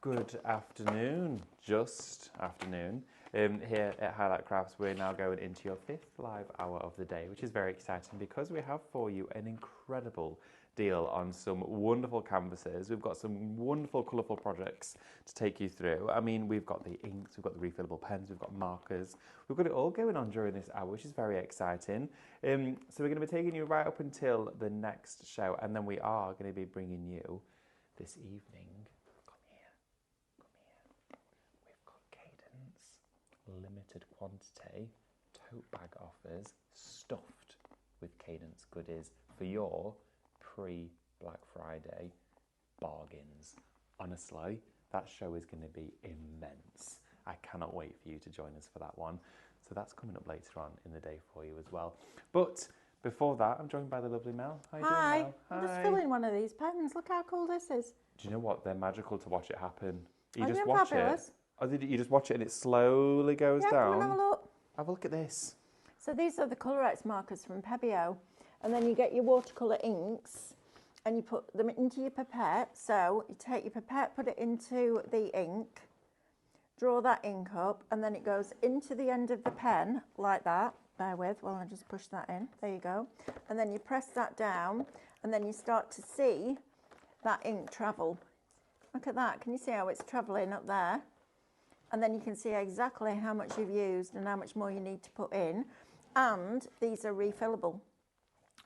Good afternoon, just afternoon. Here at Highlight Crafts, we're now going into your 5th live hour of the day, which is very exciting because we have for you an incredible deal on some wonderful canvases. We've got some wonderful, colourful projects to take you through. I mean, we've got the inks, we've got the refillable pens, we've got markers. We've got it all going on during this hour, which is very exciting. So we're going to be taking you right up until the next show, and then we are going to be bringing you this evening. Limited quantity tote bag offers stuffed with Cadence goodies for your pre-Black Friday bargains. Honestly, that show is going to be immense. I cannot wait for you to join us for that one. So that's coming up later on in the day for you as well. But before that, I'm joined by the lovely Mel. How are you doing, Mel? I'm just filling one of these pens. Look how cool this is. Do you know what? They're magical to watch it happen. You Aren't just they watch fabulous? it. Oh, you just watch it and it slowly goes down. Come and have a look. Have a look at this. So these are the Colorex markers from Pebeo. And then you get your watercolor inks and you put them into your pipette. So you take your pipette, put it into the ink, draw that ink up, and then it goes into the end of the pen like that. Bear with while I just push that in. There you go. And then you press that down and then you start to see that ink travel. Look at that. Can you see how it's traveling up there? And then you can see exactly how much you've used and how much more you need to put in. And these are refillable,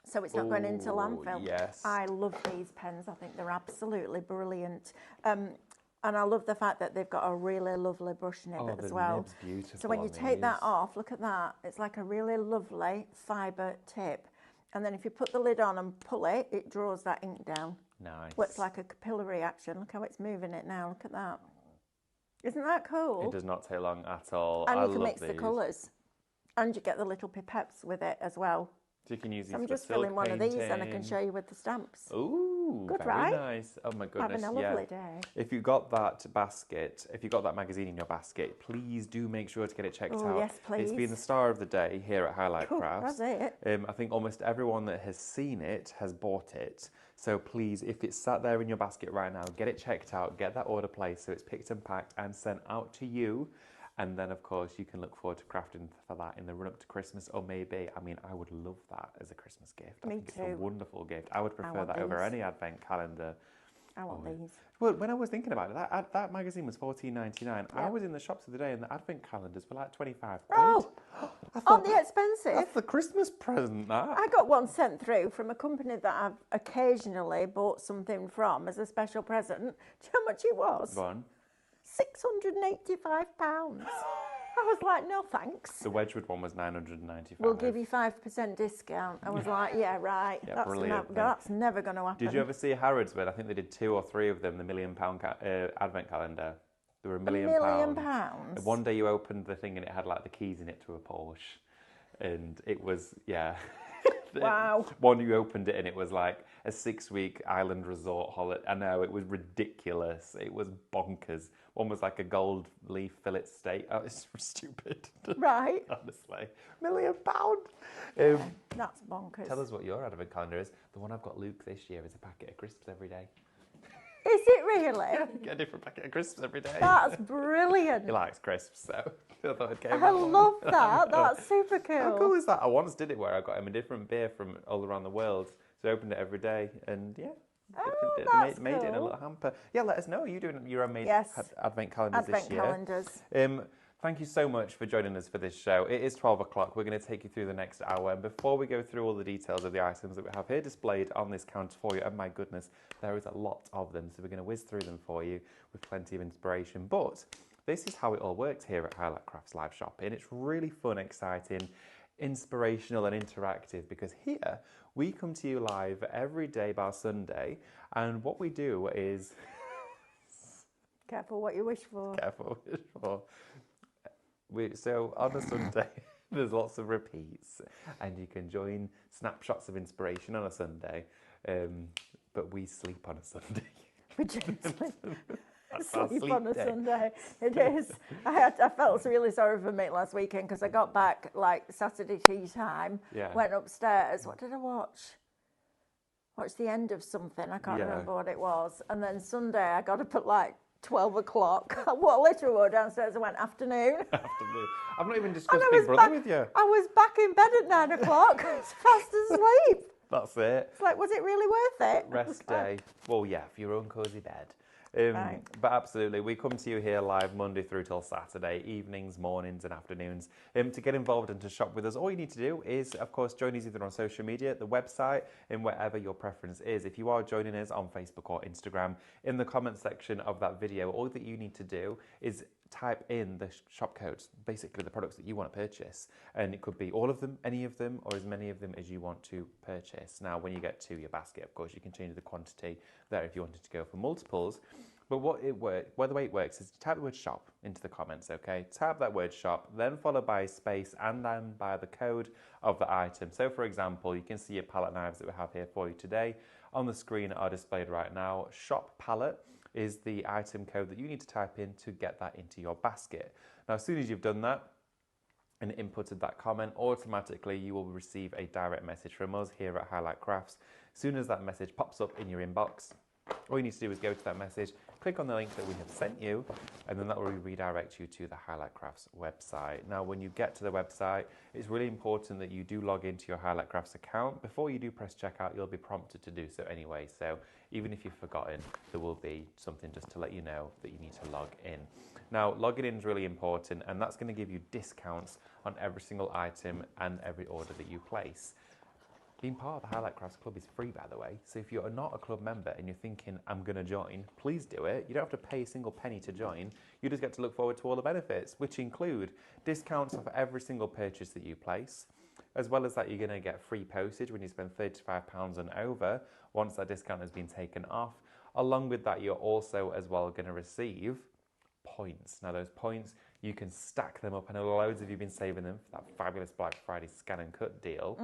so it's not going into landfill. Yes. I love these pens. I think they're absolutely brilliant. And I love the fact that they've got a really lovely brush nib as well. Nib's beautiful. So when you take that off, look at that. It's like a really lovely fibre tip. And then if you put the lid on and pull it, it draws that ink down. Nice. Well, it's like a capillary action. Look how it's moving it now. Look at that. Isn't that cool? It does not take long at all. And I you can love mix the these. colours. And you get the little pipettes with it as well. So you can use these I'm for just silk filling one of these and I can painting. show you with the stamps. Ooh, Good, very right? nice. Oh my goodness, Having a lovely day. If you got that basket, if you got that magazine in your basket, please do make sure to get it checked out. Yes, please. It's been the star of the day here at Highlight Crafts. That's it. I think almost everyone that has seen it has bought it. So please, if it's sat there in your basket right now, get it checked out, get that order placed so it's picked and packed and sent out to you. And then, of course, you can look forward to crafting for that in the run-up to Christmas, or maybe, I mean, I would love that as a Christmas gift. I think it's a wonderful gift. I would prefer that over any advent calendar. I want these. Well, when I was thinking about it, that magazine was $14.99. I was in the shops the other day and the advent calendars were like 25 quid. Oh, aren't they expensive? That's the Christmas present, that. I got one sent through from a company that I've occasionally bought something from as a special present. Do you know how much it was? Go on. £685. I was like, no thanks. The Wedgwood one was £995. We'll give you 5% discount. I was like, yeah, right. Yeah, brilliant. That's never going to happen. Did you ever see Harrods when I think they did 2 or 3 of them, the £1 million advent calendar? They were £1 million. £1 million? One day you opened the thing and it had like the keys in it to a Porsche. And it was, yeah. Wow. One you opened it and it was like a 6-week island resort holiday. I know, it was ridiculous. It was bonkers. One was like a gold leaf fillet steak. Oh, it's stupid. Right. Honestly. £1 million. That's bonkers. Tell us what your advent calendar is. The one I've got Luke this year is a packet of crisps every day. Is it really? Yeah, get a different packet of crisps every day. That's brilliant. He likes crisps, so I thought I'd get him I one. love that. That's super cool. How cool is that? I once did it where I got him a different beer from all around the world. So I opened it every day and yeah. That's made it in a cool. little hamper. Yeah, let us know. Are you doing your own made advent calendars Advent this year? calendars. Thank you so much for joining us for this show. It is 12 o'clock. We're going to take you through the next hour. And before we go through all the details of the items that we have here displayed on this counter for you, and my goodness, there is a lot of them. So we're going to whiz through them for you with plenty of inspiration. But this is how it all works here at Highlight Crafts Live Shopping. It's really fun, exciting, inspirational and interactive because here we come to you live every day bar Sunday. And what we do is... Careful what you wish for. Careful what you wish for. So on a Sunday, there's lots of repeats, and you can join snapshots of inspiration on a Sunday, but we sleep on a Sunday. We do sleep on a day. Sunday. It is. I felt really sorry for me last weekend because I got back like Saturday tea time, went upstairs. What did I watch? Watched the end of something. I can't remember what it was. And then Sunday I got up at like 12 o'clock. I literally walked downstairs and went, afternoon. Afternoon. I've not even discussed Big Brother with you. I was back in bed at 9 o'clock, fast asleep. That's it. It's like, was it really worth it? Rest day. Well, yeah, for your own cosy bed. Right. But absolutely, we come to you here live Monday through till Saturday, evenings, mornings and afternoons. To get involved and to shop with us, all you need to do is, of course, join us either on social media, the website, in wherever your preference is. If you are joining us on Facebook or Instagram, in the comment section of that video, all that you need to do is type in the shop codes, basically the products that you want to purchase. And it could be all of them, any of them, or as many of them as you want to purchase. Now, when you get to your basket, of course, you can change the quantity there if you wanted to go for multiples. But the way it works is you type the word shop into the comments, okay? Type that word shop, then followed by a space and then by the code of the item. So for example, you can see your palette knives that we have here for you today on the screen are displayed right now. Shop palette is the item code that you need to type in to get that into your basket. Now, as soon as you've done that and inputted that comment, automatically you will receive a direct message from us here at Highlight Crafts. As soon as that message pops up in your inbox, all you need to do is go to that message, click on the link that we have sent you, and then that will redirect you to the Highlight Crafts website. Now, when you get to the website, it's really important that you do log into your Highlight Crafts account. Before you do press checkout, you'll be prompted to do so anyway. So even if you've forgotten, there will be something just to let you know that you need to log in. Now, logging in is really important, and that's going to give you discounts on every single item and every order that you place. Being part of the Highlight Crafts Club is free, by the way. So if you're not a club member and you're thinking, I'm going to join, please do it. You don't have to pay a single penny to join. You just get to look forward to all the benefits, which include discounts off every single purchase that you place. As well as that, you're going to get free postage when you spend £35 and over, once that discount has been taken off. Along with that, you're also as well going to receive points. Now, those points, you can stack them up. I know loads of you have been saving them for that fabulous Black Friday scan and cut deal,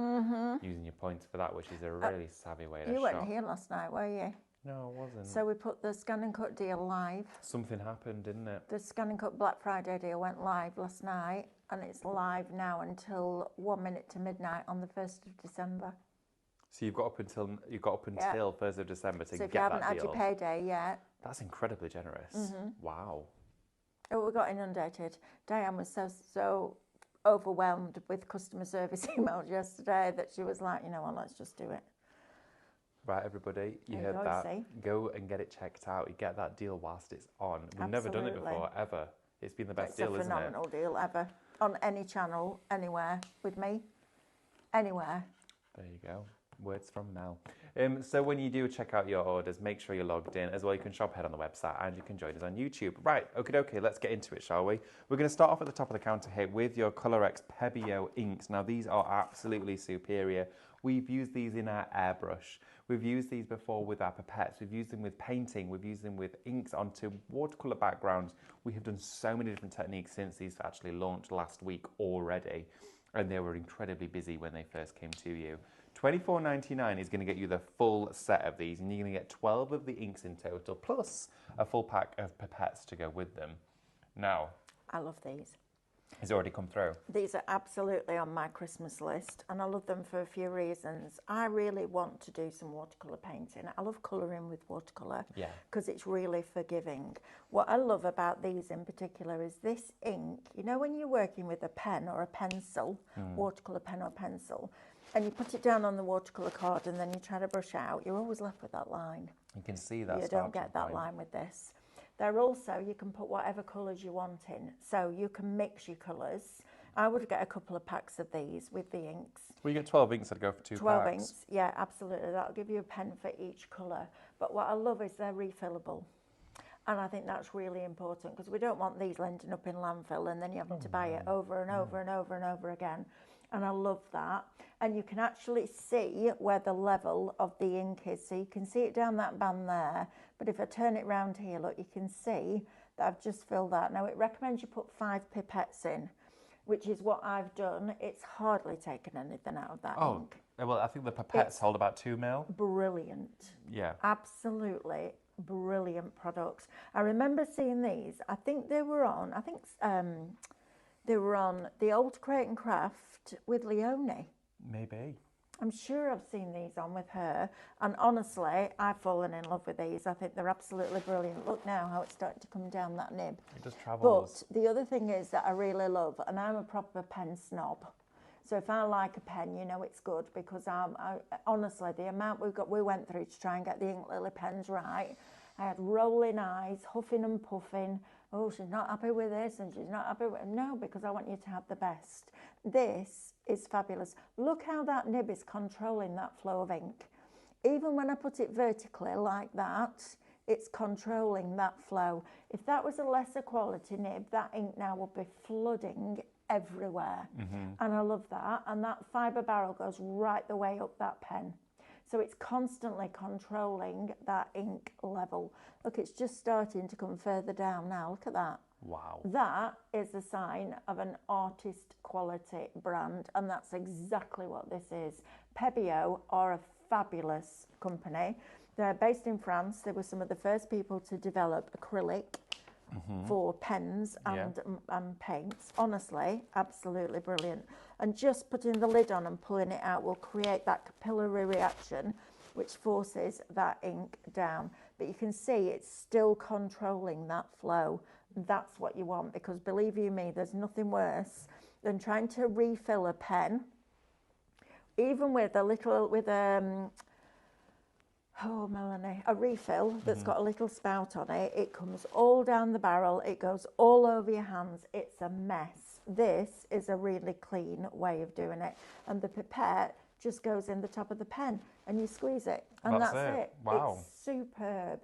using your points for that, which is a really savvy way to shop. You weren't here last night, were you? No, I wasn't. So we put the scan and cut deal live. Something happened, didn't it? The scan and cut Black Friday deal went live last night, and it's live now until 1 minute to midnight on the 1st of December. So you've got up until 1st of December to get that deal. So if you haven't had your payday yet. That's incredibly generous. Wow. Oh, we got inundated. Diane was so overwhelmed with customer service emails yesterday that she was like, you know what, let's just do it. Right, everybody, you heard that. Go and get it checked out. You get that deal whilst it's on. We've never done it before, ever. It's been the best deal, isn't it? It's a phenomenal deal ever. On any channel, anywhere, with me, anywhere. There you go. Words from Mel. So when you do check out your orders, make sure you're logged in. As well, you can shop ahead on the website and you can join us on YouTube. Right, okay, let's get into it, shall we? We're going to start off at the top of the counter here with your Colorex Pebeo inks. Now, these are absolutely superior. We've used these in our airbrush. We've used these before with our pipettes. We've used them with painting. We've used them with inks onto watercolor backgrounds. We have done so many different techniques since these actually launched last week already. And they were incredibly busy when they first came to you. $24.99 is going to get you the full set of these, and you're going to get 12 of the inks in total, plus a full pack of pipettes to go with them. Now, I love these. It's already come through. These are absolutely on my Christmas list, and I love them for a few reasons. I really want to do some watercolour painting. I love colouring with watercolour because it's really forgiving. What I love about these in particular is this ink. You know, when you're working with a pen or a pencil, watercolour pen or pencil, and you put it down on the watercolour card and then you try to brush out, you're always left with that line. You can see that. You don't get that line with this. They're also, you can put whatever colours you want in, so you can mix your colours. I would get a couple of packs of these with the inks. Well, you get 12 inks that go for 2 packs. 12 inks, yeah, absolutely. That'll give you a pen for each colour. But what I love is they're refillable. And I think that's really important because we don't want these ending up in landfill and then you having to buy it over and over and over and over again. And I love that. And you can actually see where the level of the ink is. So you can see it down that band there. But if I turn it round here, look, you can see that I've just filled that. Now, it recommends you put 5 pipettes in, which is what I've done. It's hardly taken anything out of that ink. Well, I think the pipettes hold about 2 mil. Brilliant. Yeah. Absolutely brilliant products. I remember seeing these. I think they were on, they were on the old Crate and Craft with Leonie. Maybe. I'm sure I've seen these on with her, and honestly, I've fallen in love with these. I think they're absolutely brilliant. Look now how it's starting to come down that nib. It just travels. But the other thing is that I really love, and I'm a proper pen snob. So if I like a pen, you know it's good, because honestly, the amount we went through to try and get the ink lily pens right, I had rolling eyes, huffing and puffing. Oh, she's not happy with this, and she's not happy with... No, because I want you to have the best. This is fabulous. Look how that nib is controlling that flow of ink. Even when I put it vertically like that, it's controlling that flow. If that was a lesser quality nib, that ink now would be flooding everywhere. And I love that. And that fibre barrel goes right the way up that pen. So it's constantly controlling that ink level. Look, it's just starting to come further down now. Look at that. Wow. That is a sign of an artist quality brand, and that's exactly what this is. Pebeo are a fabulous company. They're based in France. They were some of the first people to develop acrylic for pens and paints. Honestly, absolutely brilliant. And just putting the lid on and pulling it out will create that capillary reaction which forces that ink down. But you can see it's still controlling that flow. That's what you want, because believe you me, there's nothing worse than trying to refill a pen, even with a little, oh Melanie, a refill that's got a little spout on it. It comes all down the barrel, it goes all over your hands, it's a mess. This is a really clean way of doing it, and the pipette just goes in the top of the pen and you squeeze it, and that's it. Wow. It's superb.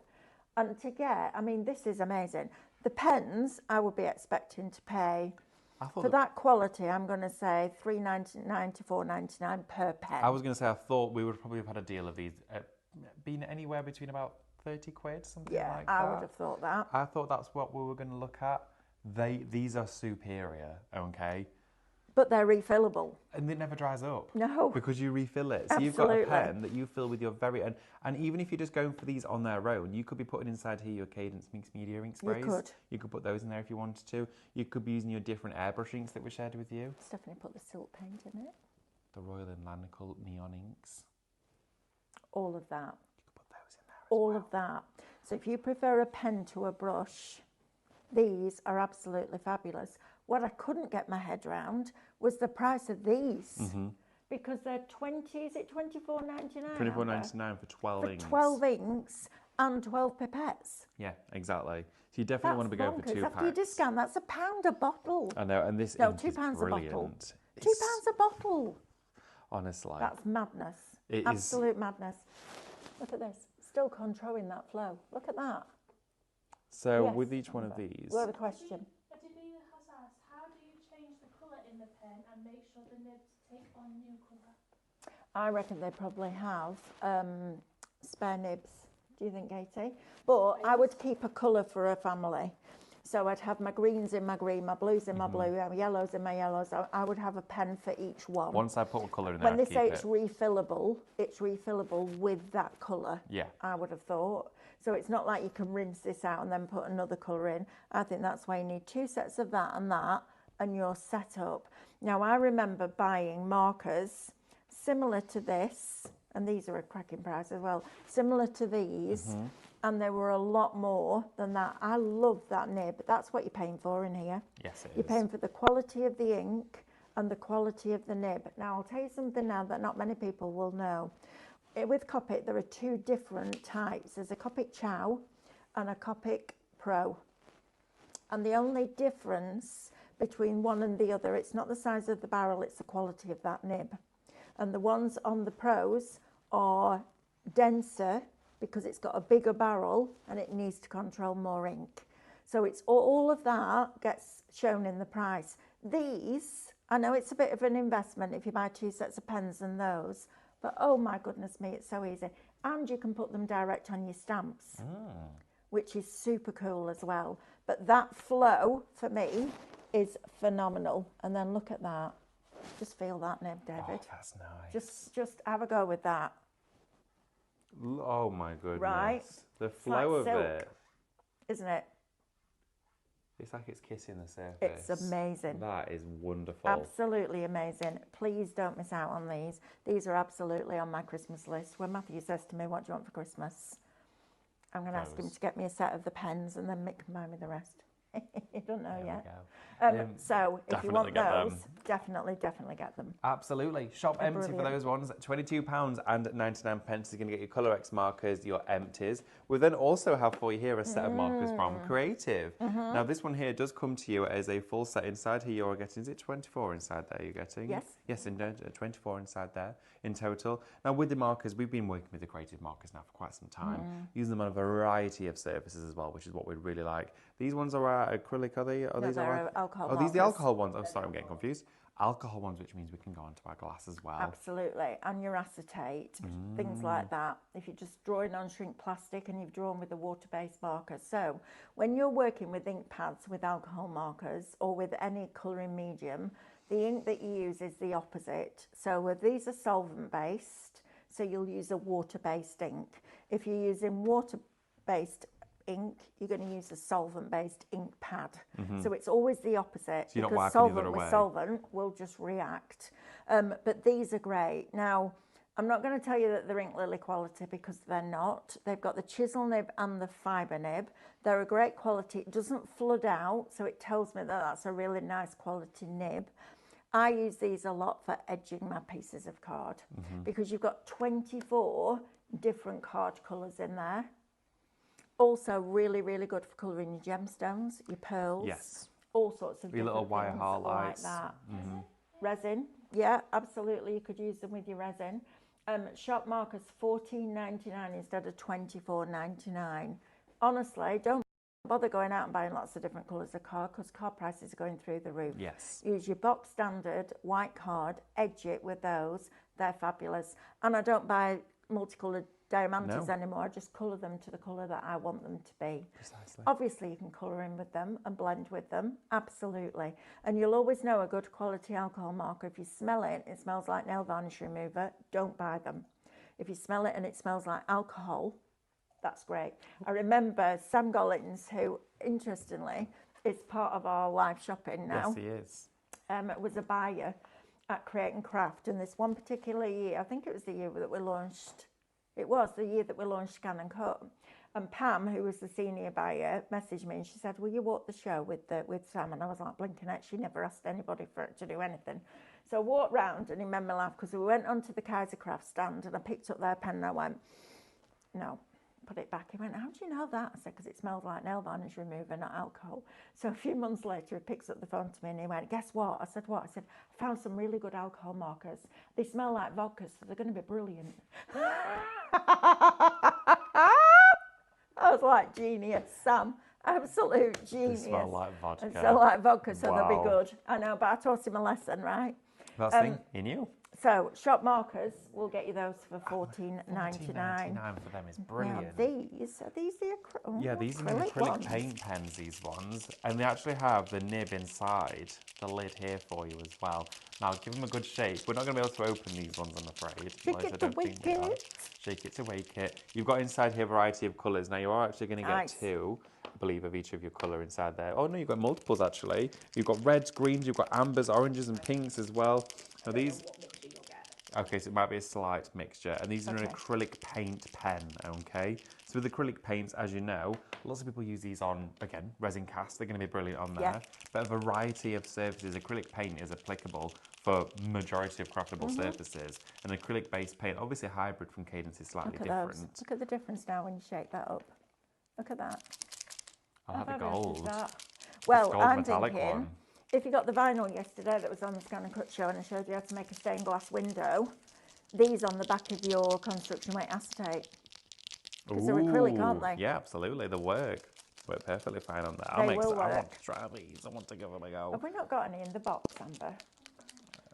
And to get, I mean, this is amazing. The pens, I would be expecting to pay, for that quality, I'm going to say $3.99 to $4.99 per pen. I was going to say, I thought we would probably have had a deal of these, been anywhere between about 30 quid, something like that. Yeah, I would have thought that. I thought that's what we were going to look at. These are superior, okay? But they're refillable. And it never dries up. No. Because you refill it. So Absolutely. you've got a pen that you fill with your very own. And even if you're just going for these on their own, you could be putting inside here your Cadence Mix Media ink sprays. You could. You could put those in there if you wanted to. You could be using your different airbrush inks that we shared with you. Stephanie put the silk paint in it. The Royal and Lanical neon inks. All of that. You could put those in there as All well. of that. So if you prefer a pen to a brush, these are absolutely fabulous. What I couldn't get my head around was the price of these. Because they're is it $24.99? $24.99 for 12 inks. 12 inks and 12 pipettes. Yeah, exactly. So you definitely want to be going for 2 packs. After your discount, that's £1 a bottle. I know, and this No, ink £2 is a bottle. brilliant. £2 a bottle. Honestly. That's madness. It Absolute madness. Look at this. Still controlling that flow. Look at that. So Yes, with each one of these... Well, the question. Adibina has asked, how do you change the colour in the pen and make sure the nibs take on new colour? I reckon they probably have spare nibs. Do you think, Katie? But I would keep a colour for a family. So I'd have my greens in my green, my blues in my blue, my yellows in my yellows. I would have a pen for each one. Once I put a colour in there, When they say it's refillable with that colour. Yeah. I would have thought. So it's not like you can rinse this out and then put another colour in. I think that's why you need 2 sets of that, and you're set up. Now, I remember buying markers similar to this, and these are a cracking price as well, similar to these, and they were a lot more than that. I love that nib. That's what you're paying for in here. Yes, it is. You're paying for the quality of the ink and the quality of the nib. Now, I'll tell you something now that not many people will know. With Copic, there are 2 different types. There's a Copic Chow and a Copic Pro. And the only difference between one and the other, it's not the size of the barrel, it's the quality of that nib. And the ones on the Pros are denser because it's got a bigger barrel and it needs to control more ink. So it's all of that gets shown in the price. These, I know it's a bit of an investment if you buy 2 sets of pens and those, but oh my goodness me, it's so easy. And you can put them direct on your stamps, which is super cool as well. But that flow, for me, is phenomenal. And then look at that. Just feel that nib, David. Oh, that's nice. Just have a go with that. Oh my goodness. Right. The flow like of silk, it. Isn't it? It's like it's kissing the surface. It's amazing. That is wonderful. Absolutely amazing. Please don't miss out on these. These are absolutely on my Christmas list. When Matthew says to me, what do you want for Christmas? I'm going to ask him to get me a set of the pens and then Mick can buy me the rest. You don't know yet. So if you want those, definitely get them. Absolutely. Shop They're empty brilliant. for those ones. £22.99 is going to get your Colorex markers, your empties. We then also have for you here a set of markers from Creative. Now this one here does come to you as a full set. Inside here you're getting, is it 24 inside there you're getting? Yes. Yes, 24 inside there in total. Now with the markers, we've been working with the Creative markers now for quite some time. Using them on a variety of surfaces as well, which is what we really like. These ones are acrylic, are they? No, they're alcohol Oh, these are the markers. alcohol ones. Oh, sorry, I'm getting confused. Alcohol ones, which means we can go onto our glass as well. Absolutely. And your acetate, things like that. If you're just drawing on shrink plastic and you've drawn with a water-based marker. So when you're working with ink pads with alcohol markers or with any colouring medium, the ink that you use is the opposite. So these are solvent-based, so you'll use a water-based ink. If you're using water-based ink, you're going to use a solvent-based ink pad. So it's always the opposite, So because solvent with solvent will just react. But these are great. Now, I'm not going to tell you that they're ink lily quality because they're not. They've got the chisel nib and the fibre nib. They're a great quality. It doesn't flood out, so it tells me that that's a really nice quality nib. I use these a lot for edging my pieces of card because you've got 24 different card colours in there. Also really, really good for colouring your gemstones, your pearls. Yes. All sorts of Your little different wire things highlights. like that. Resin, yeah, absolutely. You could use them with your resin. Shop markers $14.99 instead of $24.99. Honestly, don't bother going out and buying lots of different colours of card because card prices are going through the roof. Yes. Use your box standard white card, edge it with those. They're fabulous. And I don't buy multicoloured diamantes anymore. I just colour them to the colour that I want them to be. Precisely. Obviously you can colour in with them and blend with them, absolutely. And you'll always know a good quality alcohol marker. If you smell it, it smells like nail varnish remover, don't buy them. If you smell it and it smells like alcohol, that's great. I remember Sam Gollins, who interestingly is part of our live shopping now. Yes, he is. Was a buyer at Create and Craft, and this one particular year, I think it was the year that we launched, it was the year that we launched Scan and Cut. And Pam, who was the senior buyer, messaged me and she said, will you walk the show with Sam? And I was like, blinking out, she never asked anybody for it to do anything. So I walked round and he made me laugh because we went onto the Kaiser Craft stand and I picked up their pen and I went, no, put it back. He went, how do you know that? I said, because it smells like nail varnish remover, not alcohol. So a few months later, he picks up the phone to me and he went, guess what? I said, what? I said, I found some really good alcohol markers. They smell like vodka, so they're going to be brilliant. I was like, genius, Sam. Absolute genius. They smell like vodka. They smell like vodka, so Wow. they'll be good. I know, but I taught him a lesson, right? That's the thing, he knew. So, shop markers, we'll get you those for $14.99. $14.99 for them is brilliant. Now are these the acrylic? Yeah, these are the acrylic paint pens, these ones. And they actually have the nib inside, the lid here for you as well. Now, give them a good shake. We're not going to be able to open these ones, I'm afraid. Shake it to wake it. Shake it to wake it. You've got inside here a variety of colours. Now, you are actually going to get Nice. two, I believe, of each of your colour inside there. Oh, no, you've got multiples, actually. You've got reds, greens, you've got ambers, oranges and pinks as well. Now, these... Okay, so it might be a slight mixture. And these are an acrylic paint pen, okay? So with acrylic paints, as you know, lots of people use these on, again, resin cast. They're going to be brilliant on there. Yeah. But a variety of surfaces. Acrylic paint is applicable for majority of craftable surfaces. An acrylic-based paint, obviously hybrid from Cadence is slightly different. Those. Look at the difference now when you shake that up. Look at that. I'll have the fabulous is gold. that? This Well, gold I'm metallic thinking, one. if you got the vinyl yesterday that was on the Scan and Cut show and I showed you how to make a stained glass window, these on the back of your construction weight acetate. Because they're acrylic, aren't they? Yeah, absolutely. They work perfectly fine on that. They I will want work. to try these. I want to give them a go. Have we not got any in the box, Amber?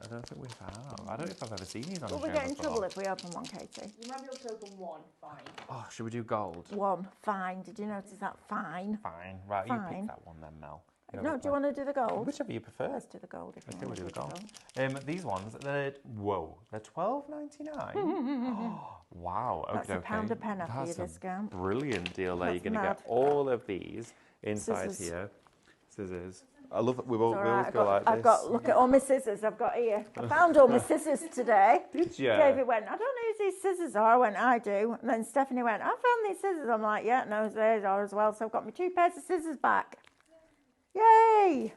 I don't think we have. I don't know if I've ever seen these on Will the we show get in before. trouble if we open one, Katie? You might be able to open one, fine. Oh, should we do gold? One, fine. Did you notice that? Fine. Fine. Right, you Fine. pick that one then, Mel. No, do you want to do the gold? Whichever you prefer. Let's do the gold if you Okay, want we'll to do the gold. These ones, they're $12.99. Oh, wow. Okay, That's a pound a pen after your That's a discount. brilliant deal there. That's You're going to mad. get all of these inside Scissors. here. Scissors. I love it. We always Alright, go like this. I've got, look at all my scissors I've got here. I found all my scissors today. Did you? David went, I don't know who these scissors are. I went, I do. And then Stephanie went, I found these scissors. I'm like, yeah, no, theirs are as well. So I've got my 2 pairs of scissors back. Yay!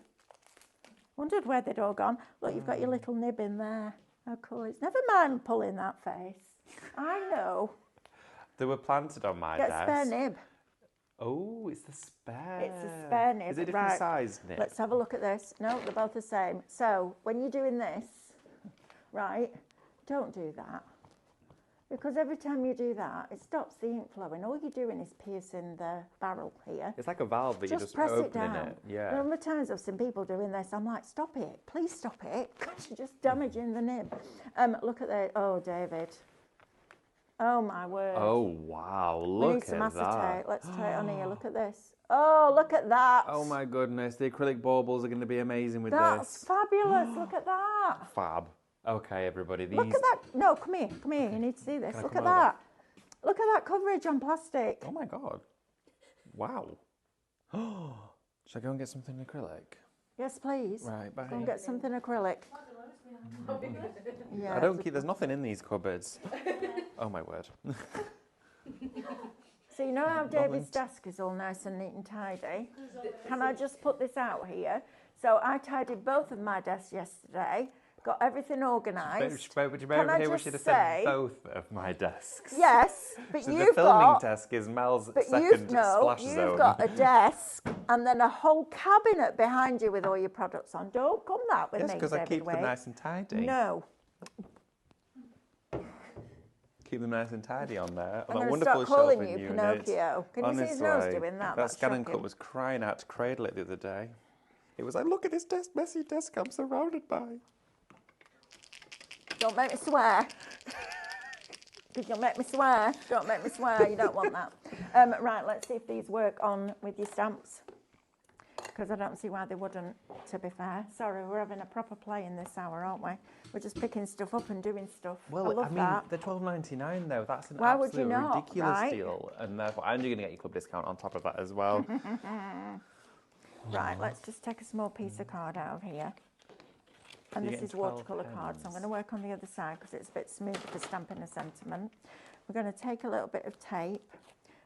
Wondered where they'd all gone. Look, you've got your little nib in there. How cool. It's never mind pulling that face. I know. They were planted on my Get desk. a spare nib. Oh, it's the spare. It's a spare nib. Is it a different right. size nib? Let's have a look at this. No, they're both the same. So when you're doing this, right, don't do that. Because every time you do that, it stops the ink flowing. All you're doing is piercing the barrel here. It's like a valve that you're just press opening it down. it. Yeah. The number of times I've seen people doing this, I'm like, stop it. Please stop it. Because you're just damaging the nib. Look at that. Oh, David. Oh, my word. Oh, wow. We Look need some at that. acetate. Let's try it on here. Look at this. Oh, look at that. Oh, my goodness. The acrylic baubles are going to be amazing with That's this. fabulous. Look at that. Fab. Okay, everybody. These... Look at that. No, come here. Come here. You need to see this. Can I Look come at over? that. Look at that coverage on plastic. Oh, my God. Wow. Should I go and get something acrylic? Yes, please. Right, bye. Go and get something acrylic. Yeah. I don't keep... There's nothing in these cupboards. Oh, my word. So you know how David's desk is all nice and neat and tidy? Can I just put this out here? So I tidied both of my desks yesterday, got everything organised. Would you Can I here we just should have say- said both of my desks? Yes, but So you've the filming got... desk is Mel's But second splash you've zone. got a desk and then a whole cabinet behind you with all your products on. Don't come that with Yes, me, because I David keep them Wade. nice and tidy. No. Keep them nice and tidy on there. I'm On that going to wonderful start calling shelving you unit. Pinocchio. Can you see his nose Honestly, doing that? That That's scan and shocking. cut was crying out to cradle it the other day. It was like, look at this desk, messy desk I'm surrounded by. Don't make me swear. Because you'll make me swear. Don't make me swear. You don't want that. Right, let's see if these work on with your stamps. Because I don't see why they wouldn't, to be fair. Sorry, we're having a proper play in this hour, aren't we? We're just picking stuff up and doing stuff. Well, I love mean, that. they're $12.99 though. That's an Why would absolute you not, ridiculous right? deal. And therefore, and you're going to get your club discount on top of that as well. Right, let's just take a small piece of card out of here. And You're this getting is watercolour 12 card, so I'm pens. going to work on the other side because it's a bit smoother for stamping a sentiment. We're going to take a little bit of tape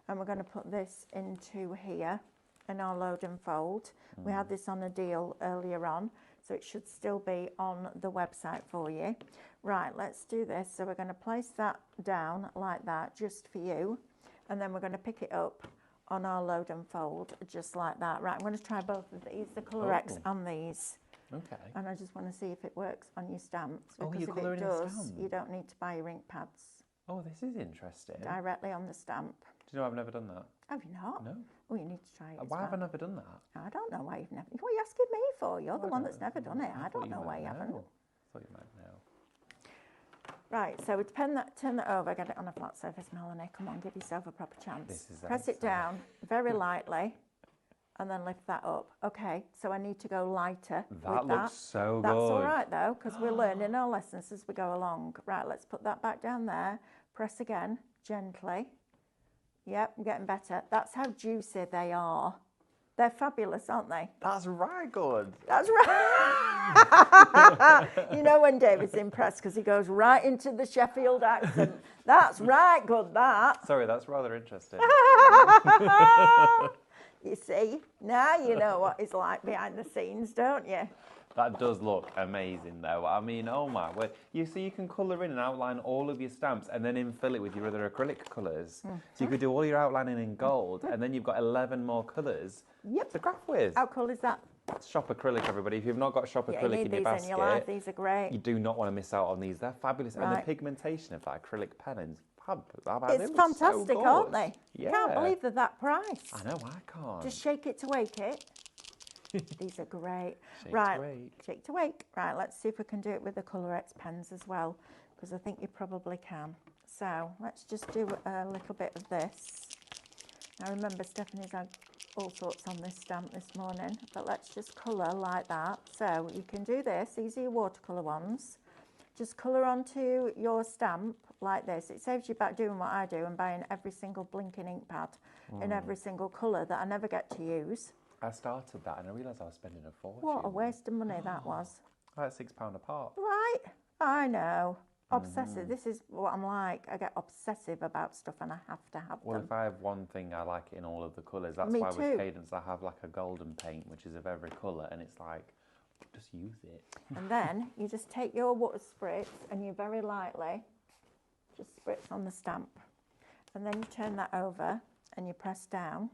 and we're going to put this into here in our load and fold. We had this on a deal earlier on, so it should still be on the website for you. Right, let's do this. So we're going to place that down like that, just for you. And then we're going to pick it up on our load and fold, just like that. Right, I'm going to try both of these, the Colorex and these. Okay. And I just want to see if it works on your stamps. Oh, Because you're if colouring it a does, stamp. you don't need to buy your ink pads Oh, this is interesting. directly on the stamp. Do you know I've never done that? Have you not? No. Oh, you need to try it as Why have I well. never done that? I don't know why you've never... What are you asking me for? You're the I one don't that's never done it. I thought don't know might why you haven't. know. I thought you might know. Right, so we turn that over, get it on a flat surface, Melanie. Come on, give yourself a proper chance. This is Press it exciting. down very lightly and then lift that up. Okay, so I need to go lighter That with looks so That's good. all right though, because we're learning our lessons as we go along. Right, let's put that back down there. Press again, gently. Yep, I'm getting better. That's how juicy they are. They're fabulous, aren't they? That's right, good. That's right. You know when David's impressed because he goes right into the Sheffield accent. That's right, good that. Sorry, that's rather interesting. You see, now you know what it's like behind the scenes, don't you? That does look amazing, though. I mean, oh my word. You see, you can colour in and outline all of your stamps and then infill it with your other acrylic colours. So you could do all your outlining in gold and then you've got 11 more colours Yep. to graph with. How cool is that? Shop acrylic, everybody. If you've not got shop Yeah, you acrylic need in your these basket, in your life. These are great. you do not want to miss out on these. They're fabulous. And the Right. pigmentation of that acrylic pen is fab. It's fantastic, aren't they? Yeah. Can't believe they're that price. I know, I can't. Just shake it to wake it. These are great. Shake right, to wake. shake to wake. Right, let's see if we can do it with the Colorex pens as well, because I think you probably can. So let's just do a little bit of this. Now remember, Stephanie's had all sorts on this stamp this morning, but let's just colour like that. So you can do this. These are your watercolour ones. Just colour onto your stamp like this. It saves you back doing what I do and buying every single blinking ink pad in every single colour that I never get to use. I started that and I realised I was spending a fortune. What a waste of money that was. Like £6 a pop. Right, I know. Obsessive. This is what I'm like. I get obsessive about stuff and I have to have Well, them. if I have one thing, I like it in all of the colours. That's Me why too. with Cadence I have like a golden paint, which is of every colour, and it's like, just use it. And then you just take your water spritz and you very lightly just spritz on the stamp. And then you turn that over and you press down.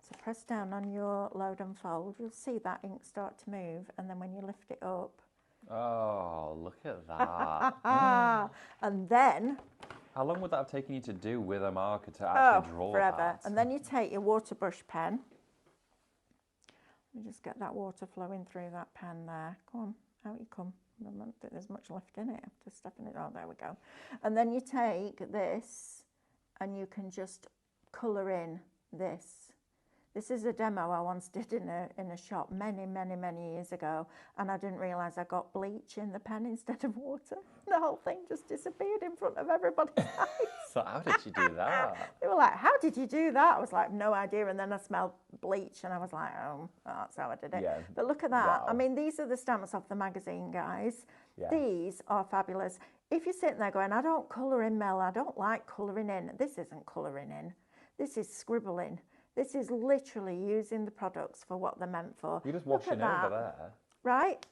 So press down on your load and fold. You'll see that ink start to move. And then when you lift it up. Oh, look at that. And then. How long would that have taken you to do with a marker to actually draw forever. that? And then you take your water brush pen. You just get that water flowing through that pen there. Come on, out you come. I don't think there's much left in it after stepping it. Oh, there we go. And then you take this and you can just colour in this. This is a demo I once did in a shop many years ago, and I didn't realise I got bleach in the pen instead of water. The whole thing just disappeared in front of everybody's eyes. So how did you do that? They were like, how did you do that? I was like, no idea. And then I smelled bleach and I was like, oh, that's how I did it. Yeah. But look at that. Wow. I mean, these are the stamps off the magazine, guys. Yeah. These are fabulous. If you're sitting there going, I don't colour in, Mel, I don't like colouring in. This isn't colouring in. This is scribbling. This is literally using the products for what they're meant for. You're just washing over there. Right?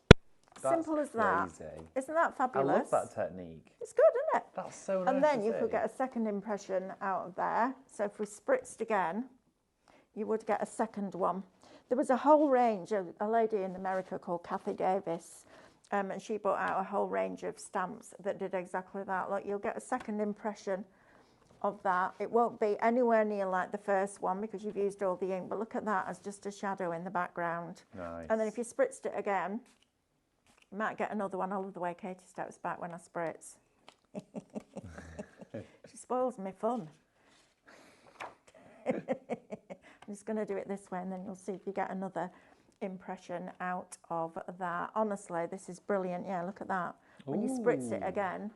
That's Simple as that. crazy. Isn't that fabulous? I love that technique. It's good, isn't it? That's so nice. And then to you see. could get a second impression out of there. So if we spritzed again, you would get a second one. There was a whole range of a lady in America called Kathy Davis, and she brought out a whole range of stamps that did exactly that. Look, you'll get a second impression of that. It won't be anywhere near like the first one because you've used all the ink, but look at that as just a shadow in the background. Nice. And then if you spritzed it again, you might get another one. I love the way Katie steps back when I spritz. She spoils me fun. I'm just going to do it this way and then you'll see if you get another impression out of that. Honestly, this is brilliant. Yeah, look at that. When you spritz it again,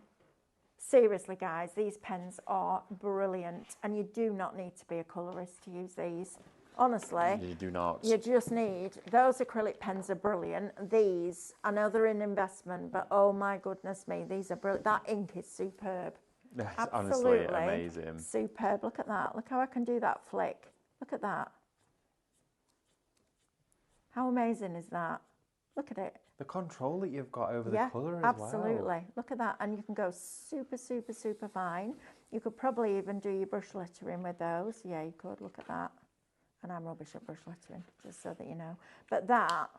seriously, guys, these pens are brilliant and you do not need to be a colourist to use these. Honestly, You do not. you just need, those acrylic pens are brilliant. These, I know they're an investment, but oh my goodness me, these are brilliant. That ink is superb. That's Absolutely honestly amazing. superb. Look at that. Look how I can do that flick. Look at that. How amazing is that? Look at it. The control that you've got over Yeah, the colour as absolutely. well. Look at that. And you can go super fine. You could probably even do your brush lettering with those. Yeah, you could. Look at that. And I'm rubbish at brush lettering, just so that you know. But that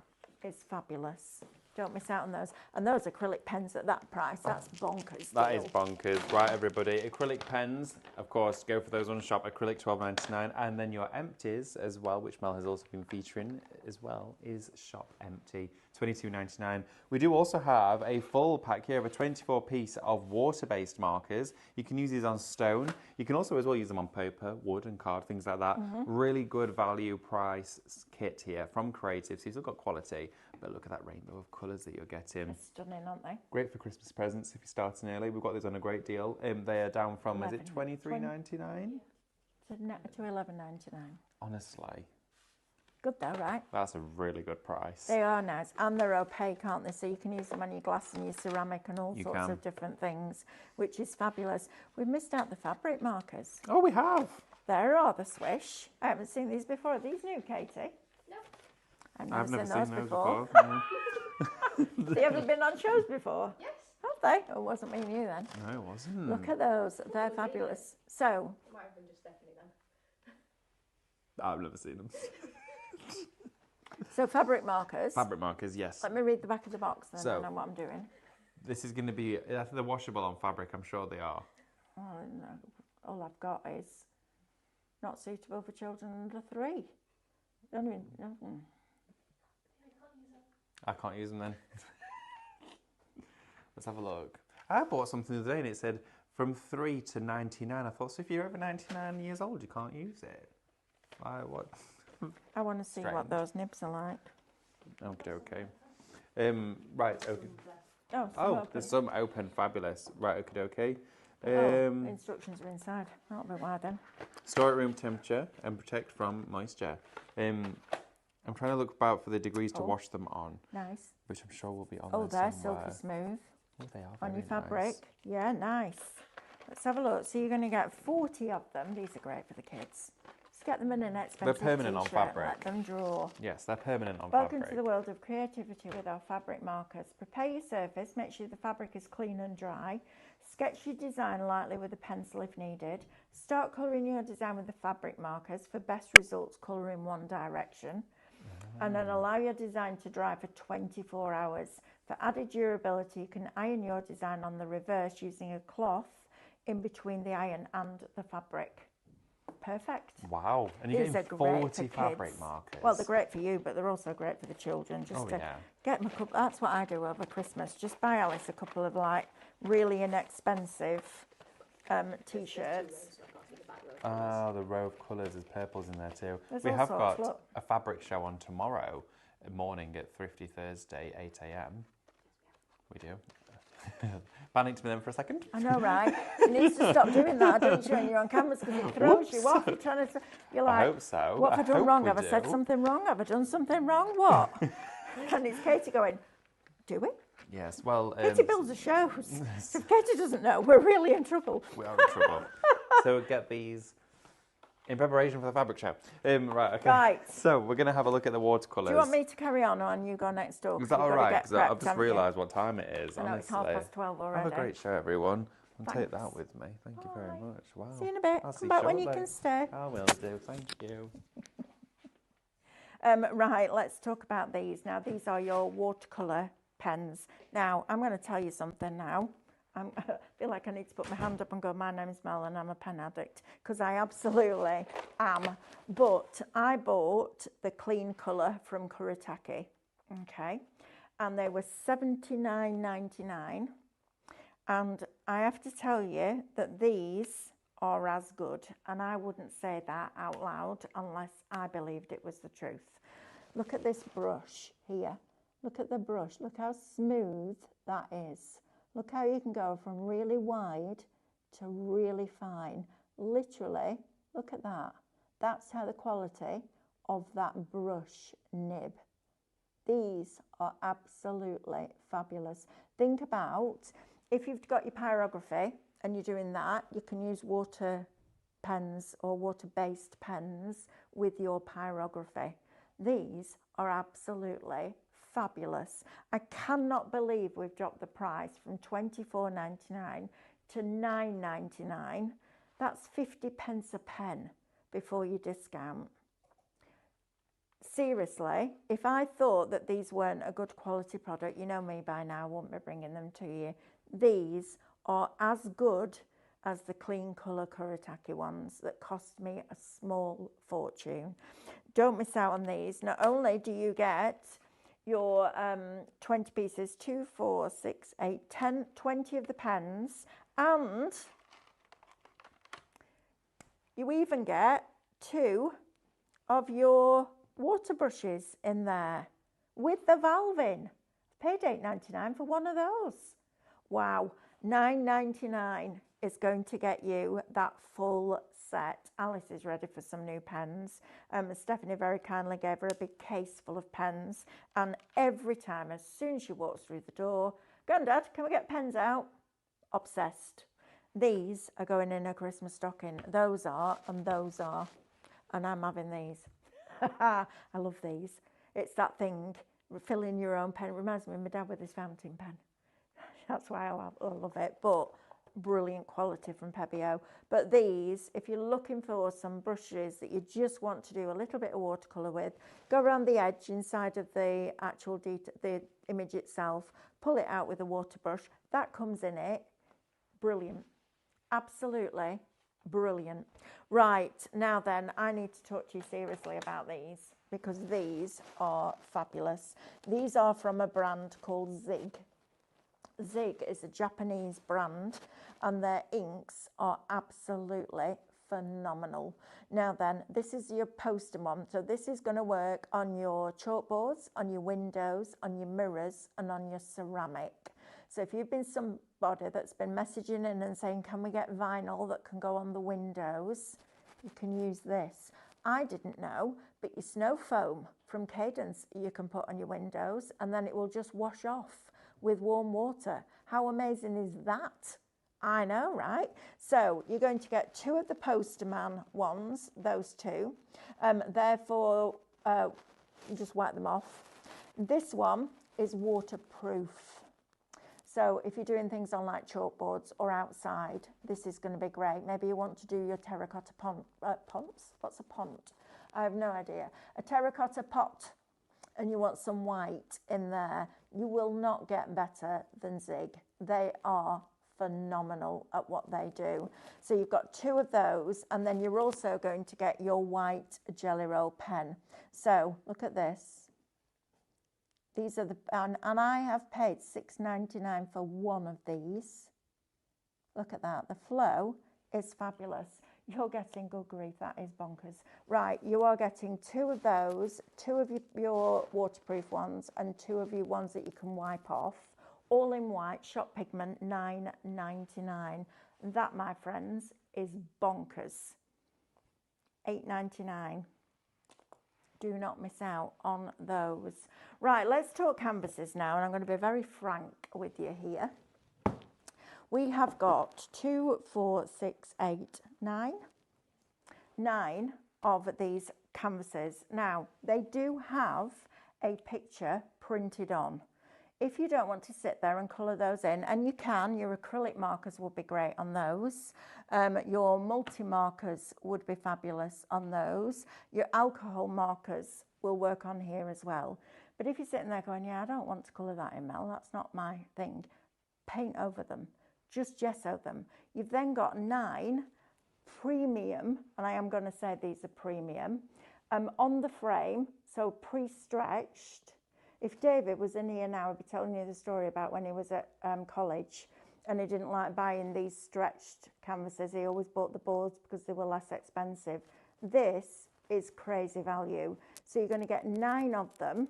is fabulous. Don't miss out on those. And those acrylic pens at that price, that's bonkers. That is bonkers. Right, everybody. Acrylic pens, of course, go for those on shop. Acrylic $12.99. And then your empties as well, which Mel has also been featuring as well, is Shop Empty, $22.99. We do also have a full pack here of a 24-piece of water-based markers. You can use these on stone. You can also as well use them on paper, wood and card, things like that. Really good value price kit here from Creative. So you've still got quality, but look at that rainbow of colours that you're getting. They're stunning, aren't they? Great for Christmas presents if you're starting early. We've got these on a great deal. They are down from, is it $23.99? To $11.99. Honestly, Good though, right? that's a really good price. They are nice, and they're opaque, aren't they? So you can use them on your glass and your ceramic and all sorts of different things, which is fabulous. We've missed out the fabric markers. Oh, we have. They're rather swish. I haven't seen these before. Are these new, Katie? No. I've never seen those before. Have you ever been on shows before? Yes. Have they? Oh, it wasn't me and you then. No, it wasn't. Look at those. They're fabulous. So, Might have been just Stephanie then. I've never seen them. so fabric markers. Fabric markers, yes. Let me read the back of the box then. So- I know what I'm doing. This is going to be, I think they're washable on fabric, I'm sure they are. Oh, no. All I've got is not suitable for children under 3. Don't even, no. I can't use them then. Let's have a look. I bought something the other day and it said from 3 to 99. I thought, so if you're over 99 years old, you can't use it. What? I want to see what Strange. those nibs are like. Okay. Right, okay. Oh, some Oh, open. there's some open, fabulous. Right, okay. The instructions are inside. That'll be why then. Store at room temperature and protect from moisture. I'm trying to look about for the degrees to Oh. wash them on, Nice. which I'm sure will be on Oh, there they're somewhere. silky smooth Oh, they are on your very fabric. nice. Yeah, nice. Let's have a look. So you're going to get 40 of them. These are great for the kids. Just get them in an expensive permanent on t-shirt and fabric. let them draw. Yes, they're permanent on Welcome fabric. to the world of creativity with our fabric markers. Prepare your surface, make sure the fabric is clean and dry. Sketch your design lightly with a pencil if needed. Start colouring your design with the fabric markers. For best results, colour in one direction. And then allow your design to dry for 24 hours. For added durability, you can iron your design on the reverse using a cloth in between the iron and the fabric. Perfect. Wow, and you're These getting are great 40 for fabric kids. markers. Well, they're great for you, but they're also great for the children. Just to get them a couple. That's what I do over Christmas. Just buy Alice a couple of like really inexpensive t-shirts. Ah, the row of colours, there's purples in there too. There's We all have sorts, got look. a fabric show on tomorrow morning at Thrifty Thursday, 8 a.m. We do. Panicked me then for a second. I know, right? You need to stop doing that, don't you, when you're on cameras, because it throws you off. You're trying to. You're like, I hope so. What have I done hope wrong? we Have I said do. something wrong? Have I done something wrong? What? And it's Katie going, do we? Yes, well... Katie builds the shows. So if Katie doesn't know, we're really in trouble. We are in trouble. So get these in preparation for the fabric show. Right, okay. Right. So we're going to have a look at the watercolours. Do you want me to carry on, or you go next door? Is that all right? Because I've just realised what time it is, I know, honestly. it's 12:30 already. Have a great show, everyone. And take Thanks. that with me. Thank you very much. Wow. See you in a bit. I'll see Come you back when you shortly. can stay. I will do. Thank you. Right, let's talk about these. Now, these are your watercolour pens. Now, I'm going to tell you something now. I feel like I need to put my hand up and go, my name's Mel and I'm a pen addict, because I absolutely am. But I bought the clean colour from Kuretake, okay? And they were $79.99. And I have to tell you that these are as good. And I wouldn't say that out loud unless I believed it was the truth. Look at this brush here. Look at the brush. Look how smooth that is. Look how you can go from really wide to really fine. Literally, look at that. That's how the quality of that brush nib. These are absolutely fabulous. Think about if you've got your pyrography and you're doing that, you can use water pens or water-based pens with your pyrography. These are absolutely fabulous. I cannot believe we've dropped the price from $24.99 to $9.99. That's 50 pence a pen before you discount. Seriously, if I thought that these weren't a good quality product, you know me by now, I wouldn't be bringing them to you. These are as good as the clean colour Kuretake ones that cost me a small fortune. Don't miss out on these. Not only do you get your 20 pieces, 2, 4, 6, 8, 10, 20 of the pens, and you even get 2 of your water brushes in there with the valve in. Paid $8.99 for one of those. Wow, $9.99 is going to get you that full set. Alice is ready for some new pens. Stephanie very kindly gave her a big case full of pens, and every time, as soon as she walks through the door, Grandad, can we get pens out? Obsessed. These are going in a Christmas stocking. Those are, and those are, and I'm having these. I love these. It's that thing, filling your own pen. It reminds me of my dad with his fountain pen. That's why I love it. But brilliant quality from Pebeo. But these, if you're looking for some brushes that you just want to do a little bit of watercolour with, go around the edge inside of the actual the image itself, pull it out with a water brush. That comes in it. Brilliant. Absolutely brilliant. Right, now then, I need to talk to you seriously about these because these are fabulous. These are from a brand called Zigg. Zigg is a Japanese brand and their inks are absolutely phenomenal. Now then, this is your poster one. So this is going to work on your chalkboards, on your windows, on your mirrors and on your ceramic. So if you've been somebody that's been messaging in and saying, can we get vinyl that can go on the windows? You can use this. I didn't know, but your snow foam from Cadence you can put on your windows, and then it will just wash off with warm water. How amazing is that? I know, right? So you're going to get 2 of the Posterman ones, those 2. Therefore, you just wipe them off. This one is waterproof. So if you're doing things on like chalkboards or outside, this is going to be great. Maybe you want to do your terracotta ponds. What's a pond? I have no idea. A terracotta pot, and you want some white in there. You will not get better than Zigg. They are phenomenal at what they do. So you've got 2 of those, and then you're also going to get your white Jelly Roll pen. So look at this. These are the, and I have paid $6.99 for one of these. Look at that. The flow is fabulous. You're getting, good grief, that is bonkers. Right, you are getting 2 of those, 2 of your waterproof ones, and 2 of your ones that you can wipe off. All in white, shop pigment, $9.99. That, my friends, is bonkers. $8.99. Do not miss out on those. Right, let's talk canvases now, and I'm going to be very frank with you here. We have got 2, 4, 6, 8, 9 of these canvases. Now, they do have a picture printed on. If you don't want to sit there and colour those in, and you can, your acrylic markers would be great on those. Your multi-markers would be fabulous on those. Your alcohol markers will work on here as well. But if you're sitting there going, yeah, I don't want to colour that in, Mel, that's not my thing, paint over them. Just gesso them. You've then got 9 premium, and I am going to say these are premium, on the frame, so pre-stretched. If David was in here now, I'd be telling you the story about when he was at college and he didn't like buying these stretched canvases. He always bought the boards because they were less expensive. This is crazy value. So you're going to get 9 of them,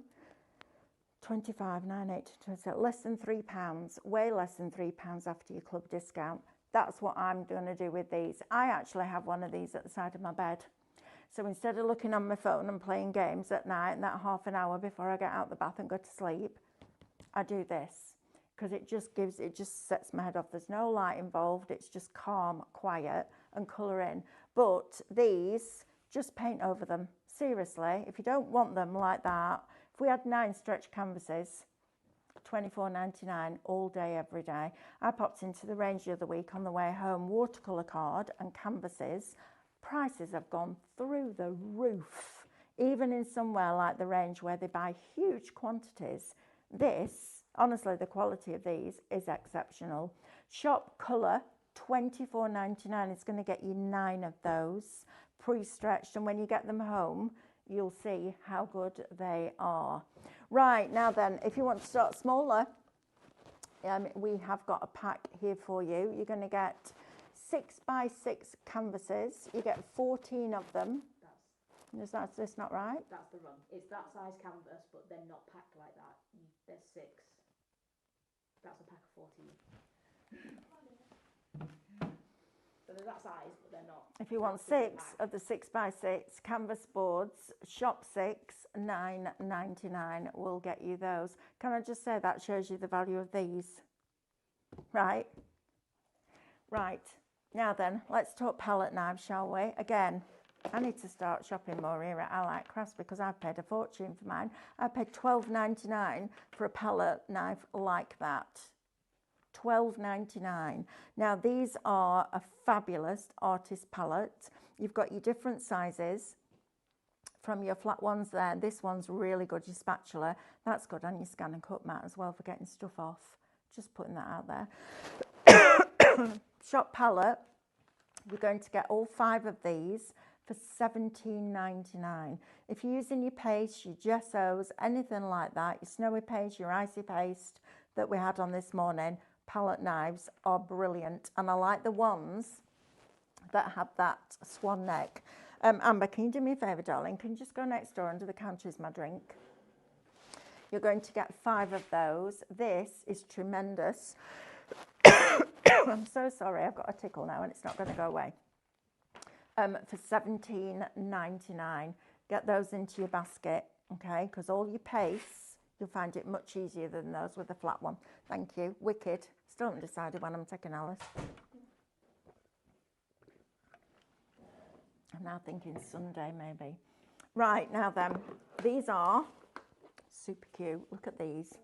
25, 9, 8, 20, less than £3, way less than £3 after your club discount. That's what I'm going to do with these. I actually have one of these at the side of my bed. So instead of looking on my phone and playing games at night and that half an hour before I get out the bath and go to sleep, I do this because it just sets my head off. There's no light involved. It's just calm, quiet and colour in. But these, just paint over them. Seriously, if you don't want them like that, if we had 9 stretch canvases, $24.99 all day, every day. I popped into the range the other week on the way home, watercolour card and canvases. Prices have gone through the roof, even in somewhere like the range where they buy huge quantities. This, honestly, the quality of these is exceptional. Shop Colour, $24.99. It's going to get you 9 of those pre-stretched, and when you get them home, you'll see how good they are. Right, now then, if you want to start smaller, we have got a pack here for you. You're going to get 6 by 6 canvases. You get 14 of them. Is this not right? That's the run. It's that size canvas, but they're not packed like that. There's 6. That's a pack of 14. So they're that size, but they're not. If you want 6 of the 6 by 6 canvas boards, shop 6, $9.99 will get you those. Can I just say that shows you the value of these? Right. Right. Now then, let's talk palette knives, shall we? Again, I need to start shopping more here at I Like Crafts because I've paid a fortune for mine. I paid $12.99 for a palette knife like that. $12.99. Now these are a fabulous artist palette. You've got your different sizes from your flat ones there. This one's really good, your spatula. That's good on your scan and cut mat as well for getting stuff off. Just putting that out there. Shop palette, you're going to get all 5 of these for $17.99. If you're using your paste, your gessos, anything like that, your snowy paste, your icy paste that we had on this morning, palette knives are brilliant. And I like the ones that have that swan neck. Amber, can you do me a favour, darling? Can you just go next door under the counter is my drink? You're going to get 5 of those. This is tremendous. I'm so sorry, I've got a tickle now and it's not going to go away. For $17.99. Get those into your basket. okay, because all your pastes, you'll find it much easier than those with a flat one. Thank you. Wicked. Still haven't decided when I'm taking Alice. I'm now thinking Sunday, maybe. Right, now then, these are super cute. Look at these.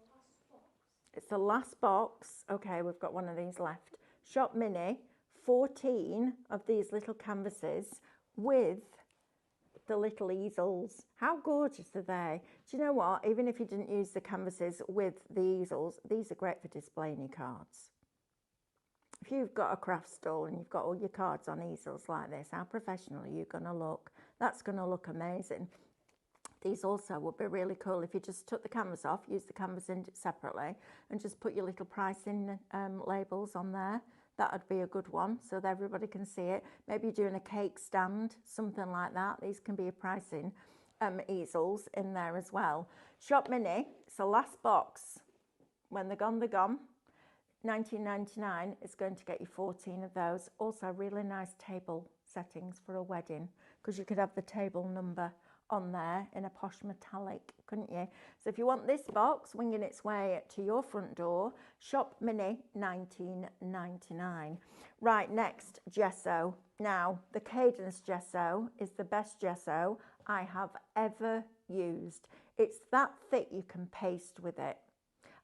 It's the last box. Okay, we've got one of these left. Shop Mini, 14 of these little canvases with the little easels. How gorgeous are they? Do you know what? Even if you didn't use the canvases with the easels, these are great for displaying your cards. If you've got a craft stall and you've got all your cards on easels like this, how professional are you going to look? That's going to look amazing. These also would be really cool if you just took the canvas off, use the canvas in separately, and just put your little pricing labels on there. That would be a good one so that everybody can see it. Maybe you're doing a cake stand, something like that. These can be your pricing easels in there as well. Shop Mini, it's the last box. When they're gone, they're gone. $19.99 is going to get you 14 of those. Also, really nice table settings for a wedding, because you could have the table number on there in a posh metallic, couldn't you? So if you want this box winging its way to your front door, Shop Mini, $19.99. Right, next, gesso. Now, the Cadence gesso is the best gesso I have ever used. It's that thick you can paste with it.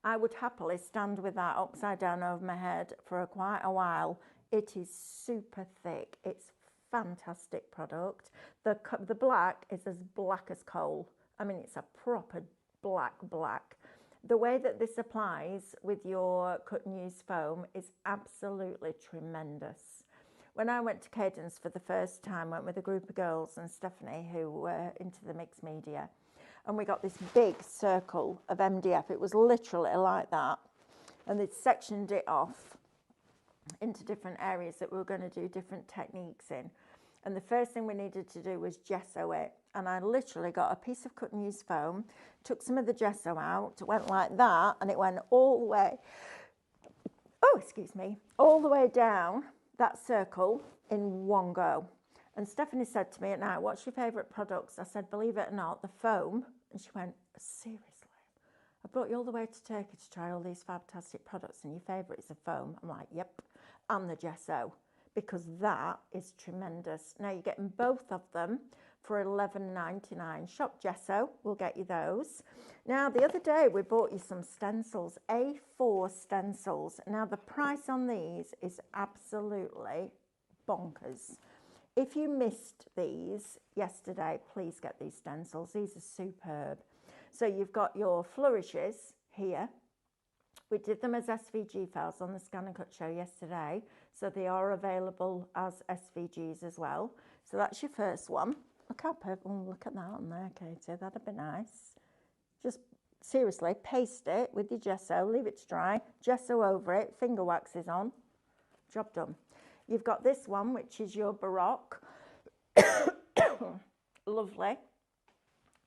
I would happily stand with that upside down over my head for quite a while. It is super thick. It's fantastic product. The black is as black as coal. I mean, it's a proper black. The way that this applies with your cut and use foam is absolutely tremendous. When I went to Cadence for the first time, went with a group of girls and Stephanie, who were into the mixed media, and we got this big circle of MDF. It was literally like that, and they'd sectioned it off into different areas that we were going to do different techniques in. And the first thing we needed to do was gesso it. And I literally got a piece of cut and use foam, took some of the gesso out, went like that, and it went all the way, all the way down that circle in one go. And Stephanie said to me at night, "What's your favourite products?" I said, "Believe it or not, the foam." And she went, "Seriously? I brought you all the way to Turkey to try all these fantastic products and your favourite is the foam?" I'm like, "Yep, and the gesso." Because that is tremendous. Now you're getting both of them for $11.99. Shop Gesso will get you those. Now the other day we bought you some stencils, A4 stencils. Now the price on these is absolutely bonkers. If you missed these yesterday, please get these stencils. These are superb. So you've got your flourishes here. We did them as SVG files on the Scan and Cut show yesterday, so they are available as SVGs as well. So that's your first one. Look how purple, look at that on there, Katie, that'd be nice. Just seriously, paste it with your gesso, leave it to dry, gesso over it, finger waxes on, job done. You've got this one, which is your Baroque. Lovely.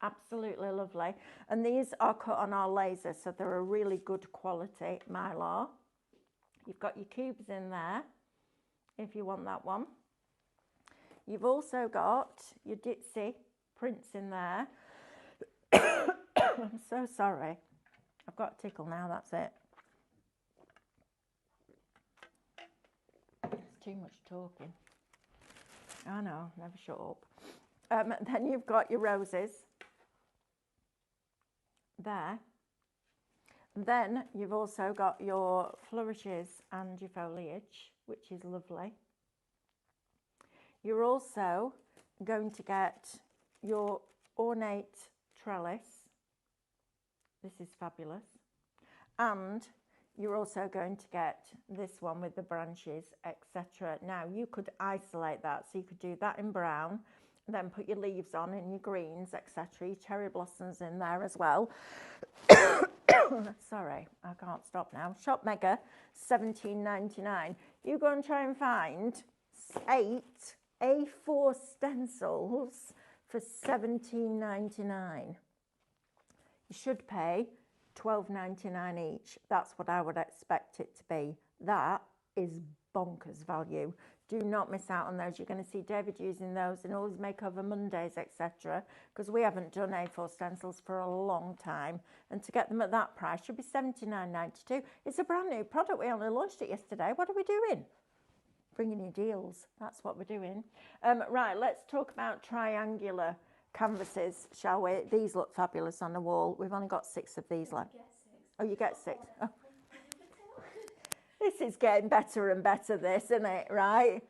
Absolutely lovely. And these are cut on our laser, so they're a really good quality mylar. You've got your cubes in there, if you want that one. You've also got your ditzy prints in there. I'm so sorry. I've got a tickle now, that's it. It's too much talking. I know, never shut up. Then you've got your roses. There. Then you've also got your flourishes and your foliage, which is lovely. You're also going to get your ornate trellis. This is fabulous. And you're also going to get this one with the branches, etc. Now you could isolate that, so you could do that in brown, then put your leaves on and your greens, etc. Your cherry blossoms in there as well. Sorry, I can't stop now. Shop Mega, $17.99. You go and try and find 8 A4 stencils for $17.99. You should pay $12.99 each. That's what I would expect it to be. That is bonkers value. Do not miss out on those. You're going to see David using those in all his makeover Mondays, etc. Because we haven't done A4 stencils for a long time. And to get them at that price should be $79.92. It's a brand new product. We only launched it yesterday. What are we doing? Bringing you deals. That's what we're doing. Right, let's talk about triangular canvases, shall we? These look fabulous on the wall. We've only got 6 of these left. Oh, you get 6. Oh. This is getting better and better, this, isn't it? Right?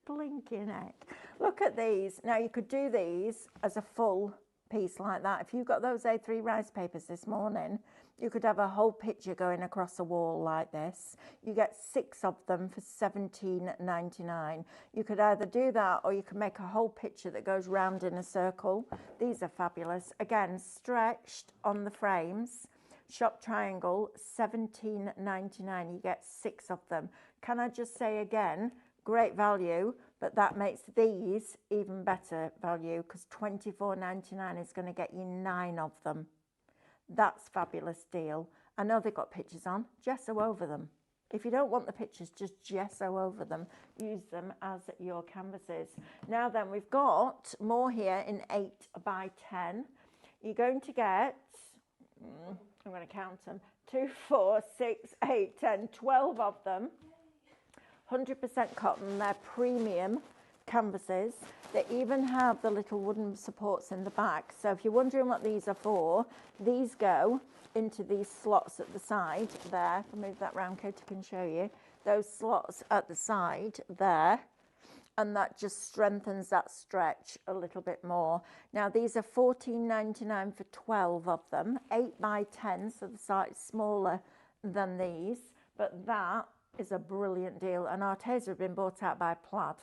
Blinking heck. Look at these. Now, you could do these as a full piece like that. If you've got those A3 rice papers this morning, you could have a whole picture going across a wall like this. You get 6 of them for $17.99. You could either do that or you can make a whole picture that goes round in a circle. These are fabulous. Again, stretched on the frames. Shop Triangle, $17.99. You get 6 of them. Can I just say again, great value, but that makes these even better value because $24.99 is going to get you 9 of them. That's a fabulous deal. I know they've got pictures on. Gesso over them. If you don't want the pictures, just gesso over them. Use them as your canvases. Now then, we've got more here in 8 by 10. You're going to get... I'm going to count them. 2, 4, 6, 8, 10, 12 of them. 100% cotton. They're premium canvases. They even have the little wooden supports in the back. So if you're wondering what these are for, these go into these slots at the side there. I'll move that round, Katie can show you. Those slots at the side there. And that just strengthens that stretch a little bit more. Now, these are $14.99 for 12 of them, 8 by 10, so the size smaller than these. But that is a brilliant deal. And Arteza have been bought out by Plaid.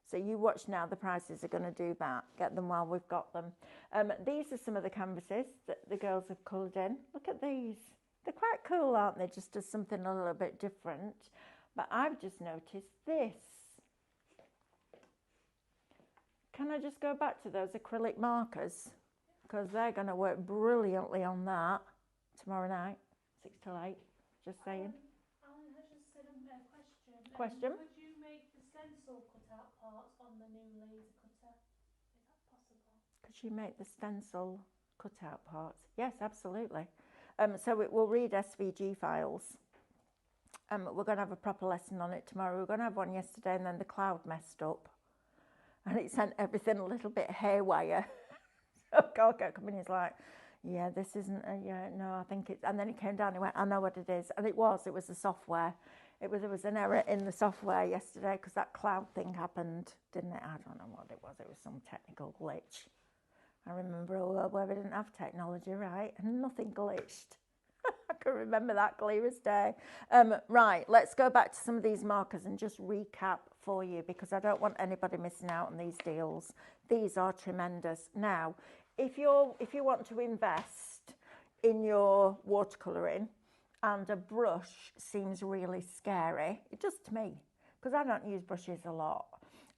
So you watch now, the prices are going to do that. Get them while we've got them. These are some of the canvases that the girls have coloured in. Look at these. They're quite cool, aren't they? Just as something a little bit different. But I've just noticed this. Can I just go back to those acrylic markers? Because they're going to work brilliantly on that tomorrow night, 6 till 8. Just saying. Alan has just said a question. Question? Could you make the stencil cutout parts on the new laser cutter? Is that possible? Could you make the stencil cutout parts? Yes, absolutely. So it will read SVG files. We're going to have a proper lesson on it tomorrow. We're going to have one yesterday and then the cloud messed up. And it sent everything a little bit haywire. So God kept coming, he's like, yeah, this isn't, yeah, no, I think it's, and then he came down, he went, I know what it is. And it was the software. There was an error in the software yesterday because that cloud thing happened, didn't it? I don't know what it was some technical glitch. I remember a world where we didn't have technology, right? And nothing glitched. I can remember that clear as day. Right, let's go back to some of these markers and just recap for you because I don't want anybody missing out on these deals. These are tremendous. Now, if you want to invest in your watercolouring and a brush seems really scary, it does to me because I don't use brushes a lot.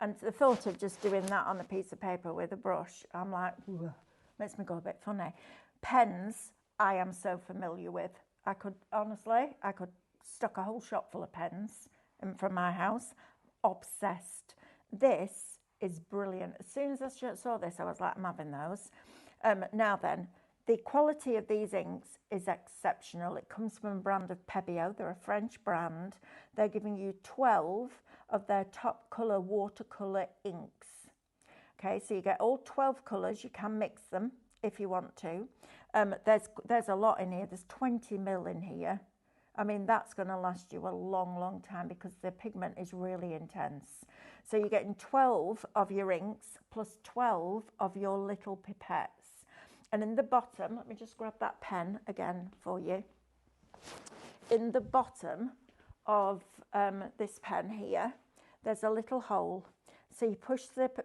And the thought of just doing that on a piece of paper with a brush, I'm like, makes me go a bit funny. Pens, I am so familiar with. I could stock a whole shop full of pens from my house. Obsessed. This is brilliant. As soon as I saw this, I was like, I'm having those. Now then, the quality of these inks is exceptional. It comes from a brand of Pebeo. They're a French brand. They're giving you 12 of their top colour watercolour inks. Okay, so you get all 12 colours. You can mix them if you want to. There's a lot in here. There's 20 mil in here. I mean, that's going to last you a long, long time because the pigment is really intense. So you're getting 12 of your inks plus 12 of your little pipettes. And in the bottom, let me just grab that pen again for you. In the bottom of this pen here, there's a little hole. So you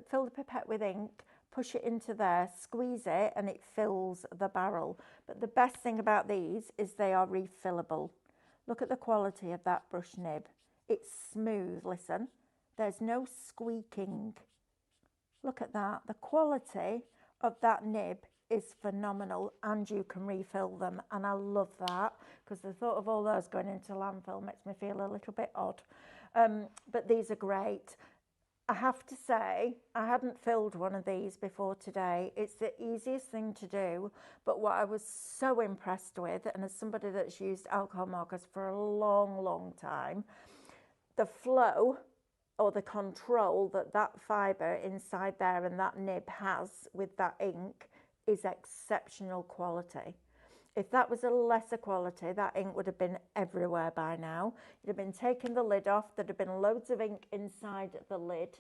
fill the pipette with ink, push it into there, squeeze it, and it fills the barrel. But the best thing about these is they are refillable. Look at the quality of that brush nib. It's smooth, listen. There's no squeaking. Look at that. The quality of that nib is phenomenal, and you can refill them, and I love that, because the thought of all those going into landfill makes me feel a little bit odd. But these are great. I have to say, I hadn't filled one of these before today. It's the easiest thing to do, but what I was so impressed with, and as somebody that's used alcohol markers for a long time, the flow or the control that fibre inside there and that nib has with that ink is exceptional quality. If that was a lesser quality, that ink would have been everywhere by now. You'd have been taking the lid off. There'd have been loads of ink inside the lid.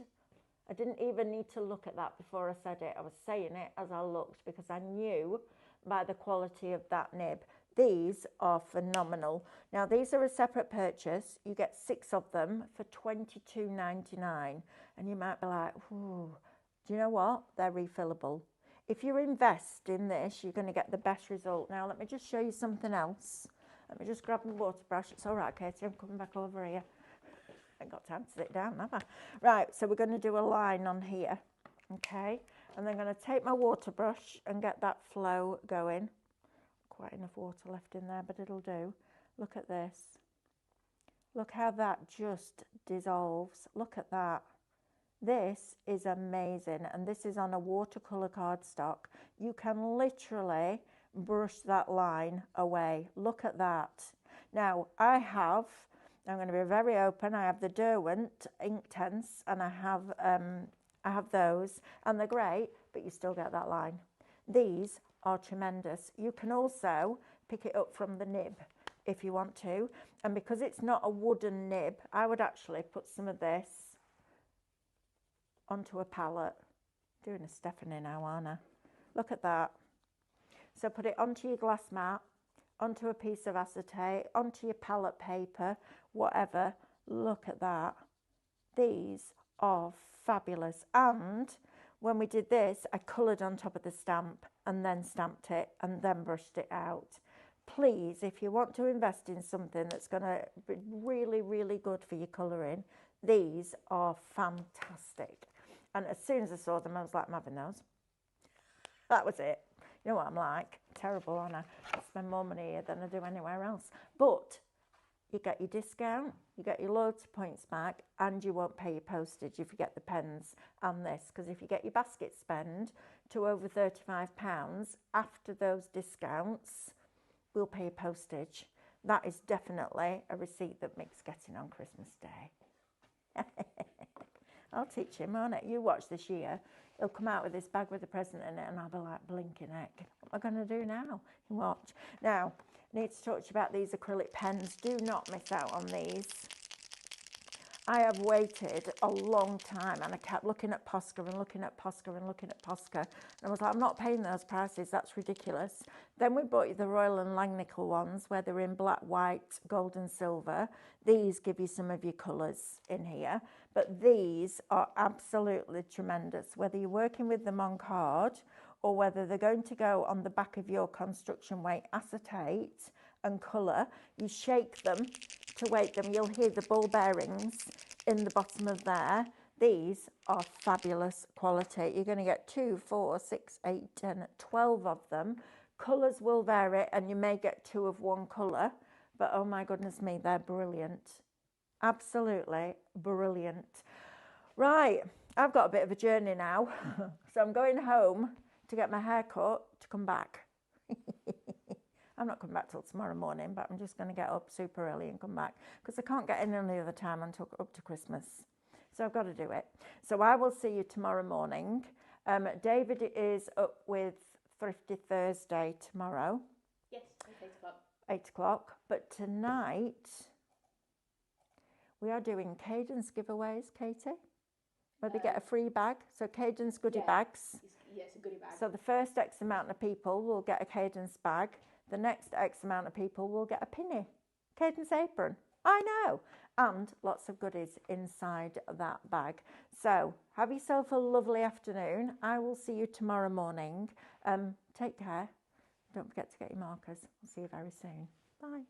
I didn't even need to look at that before I said it. I was saying it as I looked, because I knew by the quality of that nib. These are phenomenal. Now, these are a separate purchase. You get 6 of them for $22.99. And you might be like, ooh, do you know what? They're refillable. If you invest in this, you're going to get the best result. Now, let me just show you something else. Let me just grab my water brush. It's all right, Katie, I'm coming back over here. I ain't got time to sit down, have I? Right, so we're going to do a line on here, okay? And then I'm going to take my water brush and get that flow going. Quite enough water left in there, but it'll do. Look at this. Look how that just dissolves. Look at that. This is amazing, and this is on a watercolor cardstock. You can literally brush that line away. Look at that. Now, I'm going to be very open, I have the Derwent Inktense, and I have those, and they're great, but you still get that line. These are tremendous. You can also pick it up from the nib if you want to, and because it's not a wooden nib, I would actually put some of this onto a palette. Doing a Stephanie now, aren't I? Look at that. So put it onto your glass mat, onto a piece of acetate, onto your palette paper, whatever. Look at that. These are fabulous. And when we did this, I coloured on top of the stamp and then stamped it and then brushed it out. Please, if you want to invest in something that's going to be really, really good for your colouring, these are fantastic. And as soon as I saw them, I was like, I'm having those. That was it. You know what I'm like? Terrible, aren't I? I spend more money here than I do anywhere else. But you get your discount, you get your loads of points back, and you won't pay your postage if you get the pens and this. Because if you get your basket spend to over £35, after those discounts, we'll pay your postage. That is definitely a receipt that makes getting on Christmas Day. I'll teach him, won't it? You watch this year. He'll come out with this bag with a present in it, and I'll be like blinking heck. What am I going to do now? You watch. Now, I need to talk to you about these acrylic pens. Do not miss out on these. I have waited a long time, and I kept looking at Posca and looking at Posca and looking at Posca. And I was like, I'm not paying those prices. That's ridiculous. Then we bought you the Royal and Langnickel ones, where they're in black, white, gold and silver. These give you some of your colours in here. But these are absolutely tremendous, whether you're working with them on card or whether they're going to go on the back of your construction weight acetate and colour. You shake them to weight them. You'll hear the ball bearings in the bottom of there. These are fabulous quality. You're going to get 2, 4, 6, 8, 10, 12 of them. Colours will vary, and you may get 2 of one colour, but oh my goodness me, they're brilliant. Absolutely brilliant. Right, I've got a bit of a journey now. So I'm going home to get my hair cut to come back. I'm not coming back till tomorrow morning, but I'm just going to get up super early and come back because I can't get in any other time until up to Christmas. So I've got to do it. So I will see you tomorrow morning. David is up with Thrifty Thursday tomorrow. Yes, it's 8 o'clock. 8 o'clock. But tonight, we are doing Cadence giveaways, Katie, where they get a free bag. So Cadence goodie bags. Yes, a goodie bag. So the first X amount of people will get a Cadence bag. The next X amount of people will get a pinny. Cadence apron. I know. And lots of goodies inside that bag. So have yourself a lovely afternoon. I will see you tomorrow morning. Take care. Don't forget to get your markers. I'll see you very soon. Bye.